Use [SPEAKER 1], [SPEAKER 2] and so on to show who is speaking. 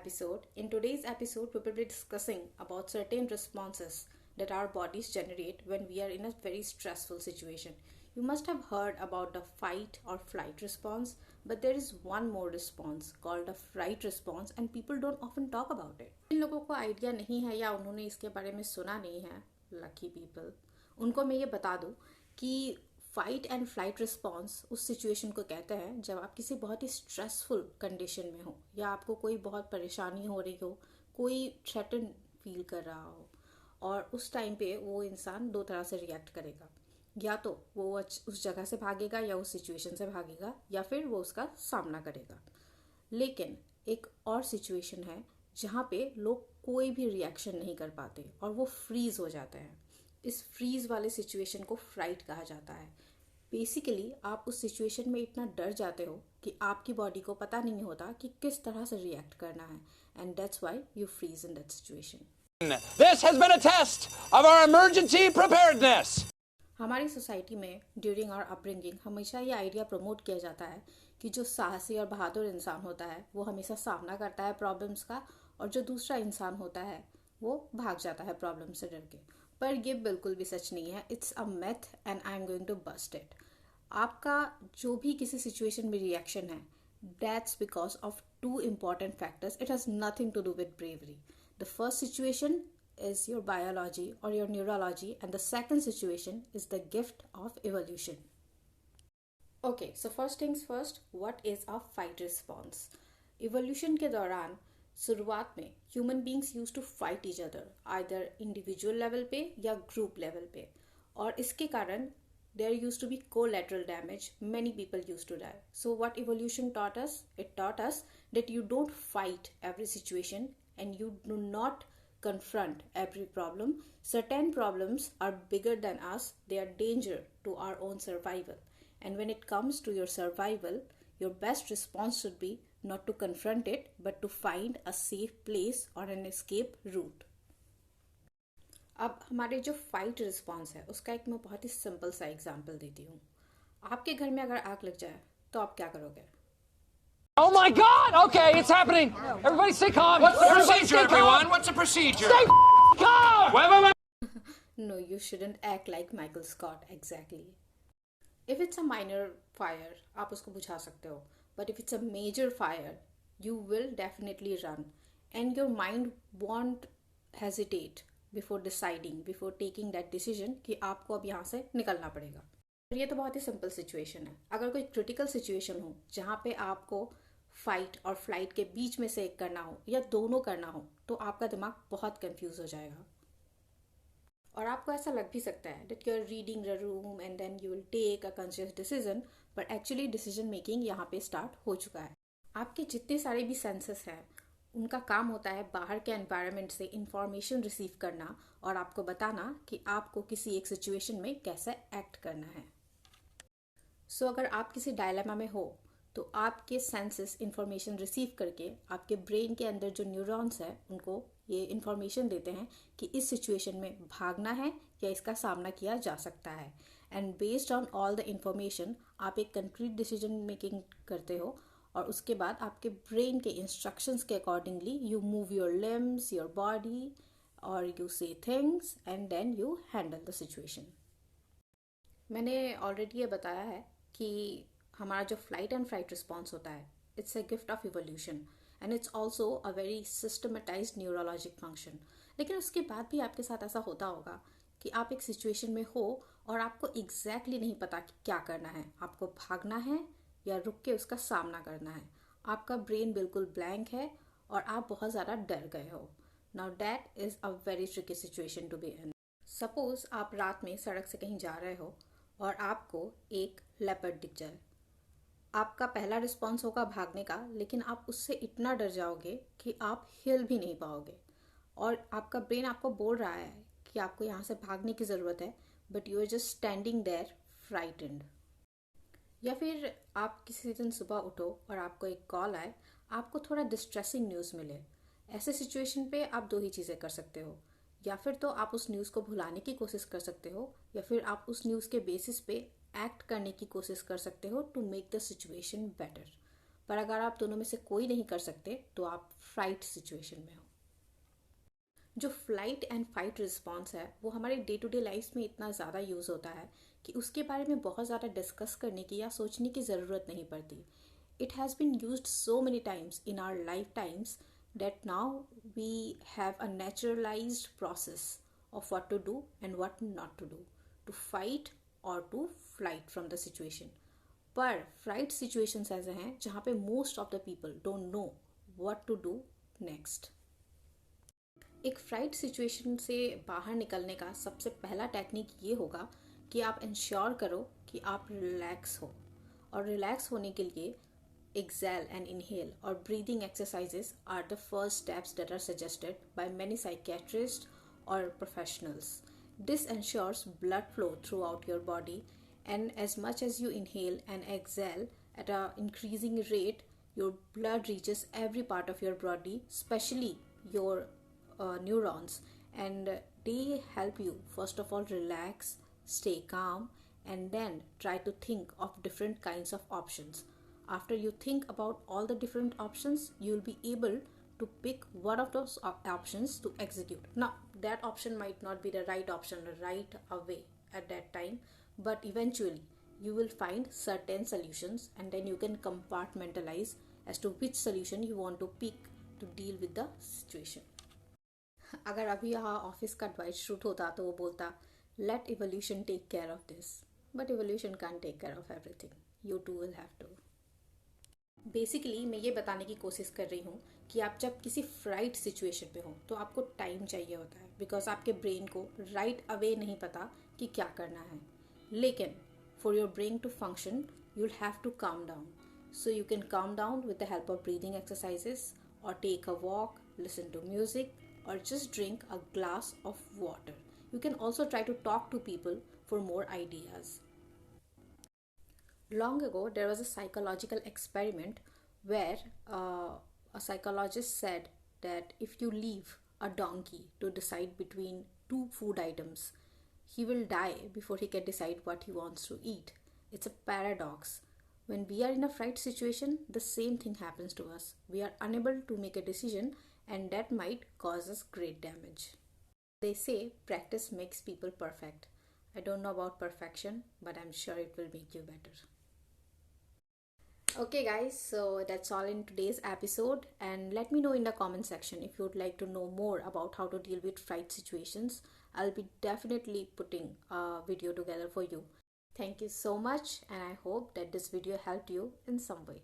[SPEAKER 1] episode. In today's episode, we will be discussing about certain responses that our bodies generate when we are in a very stressful situation. You must have heard about the fight or flight response, but there is one more response called a fright response and people don't often talk about it. जिन लोगों को idea नहीं है या उन्होंने इसके बारे में सुना नहीं है, लकी पीपल, उनको मैं ये बता दूं कि फाइट एंड फ्लाइट रिस्पॉन्स उस सिचुएशन को कहते हैं जब आप किसी बहुत ही स्ट्रेसफुल कंडीशन में हो या आपको कोई बहुत परेशानी हो रही हो, कोई थ्रेटन फील कर रहा हो, और उस टाइम पे वो इंसान दो तरह से रिएक्ट करेगा. या तो वो उस जगह से भागेगा या उस सिचुएशन से भागेगा या फिर वो उसका सामना करेगा. लेकिन एक और सिचुएशन है जहाँ पे लोग कोई भी रिएक्शन नहीं कर पाते और वो फ्रीज हो जाते हैं. इस फ्रीज वाले सिचुएशन को फ्राइट कहा जाता है. बेसिकली आप उस सिचुएशन में इतना डर जाते हो कि आपकी बॉडी को पता नहीं होता कि किस तरह से रिएक्ट करना है, and that's why you freeze in that situation.
[SPEAKER 2] This has been a test of our emergency preparedness.
[SPEAKER 1] हमारी सोसाइटी में ड्यूरिंग आवर अपब्रिंगिंग हमेशा ये आइडिया प्रमोट किया जाता है कि जो साहसी और बहादुर इंसान होता है वो हमेशा सामना करता है प्रॉब्लम्स का, और जो दूसरा इंसान होता है वो भाग जाता है प्रॉब्लम से डर के. पर ये बिल्कुल भी सच नहीं है. It's a myth and I am going to bust it. आपका जो भी किसी सिचुएशन में रिएक्शन है, that's because of two important factors. It has nothing to do with bravery. The first situation is your biology or your neurology, and the second situation is the gift of evolution. Okay, so first things first, what is a fight response? Evolution के दौरान शुरुआत में human beings used to fight each other either individual level पे या group level पे, और इसके कारण there used to be collateral damage. Many people used to die. So what evolution taught us? It taught us that you don't fight every situation and you do not confront every problem. Certain problems are bigger than us. They are danger to our own survival. And when it comes to your survival, your best response should be not to confront it, but to find a safe place or an escape route. अब हमारे जो fight response है उसका एक मैं बहुत ही simple सा example देती हूँ. आपके घर में अगर आग लग जाए तो आप क्या करोगे?
[SPEAKER 2] Oh my God! Okay, it's happening. Everybody stay calm.
[SPEAKER 3] What's the
[SPEAKER 2] Everybody
[SPEAKER 3] procedure,
[SPEAKER 2] stay calm.
[SPEAKER 3] everyone? What's the procedure?
[SPEAKER 2] Stay calm.
[SPEAKER 3] Wait.
[SPEAKER 1] No, you shouldn't act like Michael Scott. Exactly. If it's a minor fire, आप उसको बुझा सकते हो. But if it's a major fire, you will definitely run. And your mind won't hesitate before deciding, before taking that decision कि आपको अब यहाँ से निकलना पड़ेगा. ये तो बहुत ही सिंपल सिचुएशन है. अगर कोई क्रिटिकल सिचुएशन हो जहाँ पे आपको फाइट और फ्लाइट के बीच में से एक करना हो या दोनों करना हो, तो आपका दिमाग बहुत कंफ्यूज हो जाएगा. और आपको ऐसा लग भी सकता है that you are reading the room and then you will take a conscious decision, but actually decision making यहाँ पे स्टार्ट हो चुका है. आपके जितने सारे भी सेंसेस हैं उनका काम होता है बाहर के एनवायरनमेंट से इंफॉर्मेशन रिसीव करना और आपको बताना कि आपको किसी एक सिचुएशन में कैसे एक्ट करना है. सो अगर आप किसी डायलेमा में हो तो आपके सेंसेस इंफॉर्मेशन रिसीव करके आपके ब्रेन के अंदर जो न्यूरॉन्स है उनको ये इंफॉर्मेशन देते हैं कि इस सिचुएशन में भागना है या इसका सामना किया जा सकता है. And based on all the information आप एक कंक्रीट डिसीजन मेकिंग करते हो, और उसके बाद आपके ब्रेन के इंस्ट्रक्शंस के accordingly you move your limbs, your body, और you see things and then you handle the situation. मैंने ऑलरेडी ये बताया है कि हमारा जो फ्लाइट एंड फ्लाइट रिस्पॉन्स होता है, it's a gift of evolution and it's also a very systematised neurologic function. लेकिन उसके बाद भी आपके साथ ऐसा होता होगा कि आप एक सिचुएशन में हो और आपको एग्जैक्टली नहीं पता कि क्या करना है. आपको भागना है या रुक के उसका सामना करना है. आपका ब्रेन बिल्कुल ब्लैंक है और आप बहुत ज़्यादा डर गए हो. Now that is a very tricky situation to be in. Suppose आप रात में सड़क से कहीं जा रहे हो और आपको एक लेपर्ड दिख जाए. आपका पहला रिस्पॉन्स होगा भागने का, लेकिन आप उससे इतना डर जाओगे कि आप हिल भी नहीं पाओगे, और आपका ब्रेन आपको बोल रहा है कि आपको यहाँ से भागने की ज़रूरत है, but you are just standing there frightened. या फिर आप किसी दिन सुबह उठो और आपको एक कॉल आए, आपको थोड़ा डिस्ट्रेसिंग न्यूज़ मिले. ऐसे सिचुएशन पे आप दो ही चीज़ें कर सकते हो. या फिर तो आप उस न्यूज़ को भुलाने की कोशिश कर सकते हो, या फिर आप उस न्यूज़ के बेसिस पे एक्ट करने की कोशिश कर सकते हो to make the situation better. पर अगर आप दोनों में से कोई नहीं कर सकते तो आप फ्लाइट सिचुएशन में हो। जो फ्लाइट एंड फाइट रिस्पॉन्स है वो हमारे डे टू डे लाइफ में इतना ज़्यादा यूज़ होता है कि उसके बारे में बहुत ज़्यादा डिस्कस करने की या सोचने की ज़रूरत नहीं पड़ती. It has been used so many times in our lifetimes that now we have a naturalized process of what to do and what not to do, to fight or to flight from the situation. पर flight situations ऐसे हैं जहाँ पे most of the people don't know what to do next. एक flight situation से बाहर निकलने का सबसे पहला टेक्निक ये होगा कि आप इंश्योर करो कि आप रिलैक्स हो. और रिलैक्स होने के लिए exhale and inhale or breathing exercises are the first steps that are suggested by many psychiatrists or professionals. This ensures blood flow throughout your body, and as much as you inhale and exhale at an increasing rate, your blood reaches every part of your body, especially your neurons, and they help you first of all relax, stay calm, and then try to think of different kinds of options. After you think about all the different options, you will be able to pick one of those options to execute. Now, that option might not be the right option right away at that time, but eventually you will find certain solutions, and then you can compartmentalize as to which solution you want to pick to deal with the situation. अगर अभी यहाँ office का Dwight shoot होता तो वो बोलता let evolution take care of this, but evolution can take care of everything, you too will have to. Basically मैं ये बताने की कोशिश कर रही हूँ कि आप जब किसी फ्राइट सिचुएशन पे हो तो आपको टाइम चाहिए होता है, बिकॉज आपके ब्रेन को राइट अवे नहीं पता कि क्या करना है. लेकिन for your brain to function you will have to calm down. So you can calm down with the help of breathing exercises और take a walk, listen to music, or just drink a glass of water. You can also try to talk to people for more ideas. Long ago, there was a psychological experiment where a psychologist said that if you leave a donkey to decide between two food items, he will die before he can decide what he wants to eat. It's a paradox. When we are in a fright situation, the same thing happens to us. We are unable to make a decision, and that might cause us great damage. They say practice makes people perfect. I don't know about perfection, but I'm sure it will make you better. Okay guys, so that's all in today's episode, and let me know in the comment section if you would like to know more about how to deal with fright situations. I'll be definitely putting a video together for you. Thank you so much, and I hope that this video helped you in some way.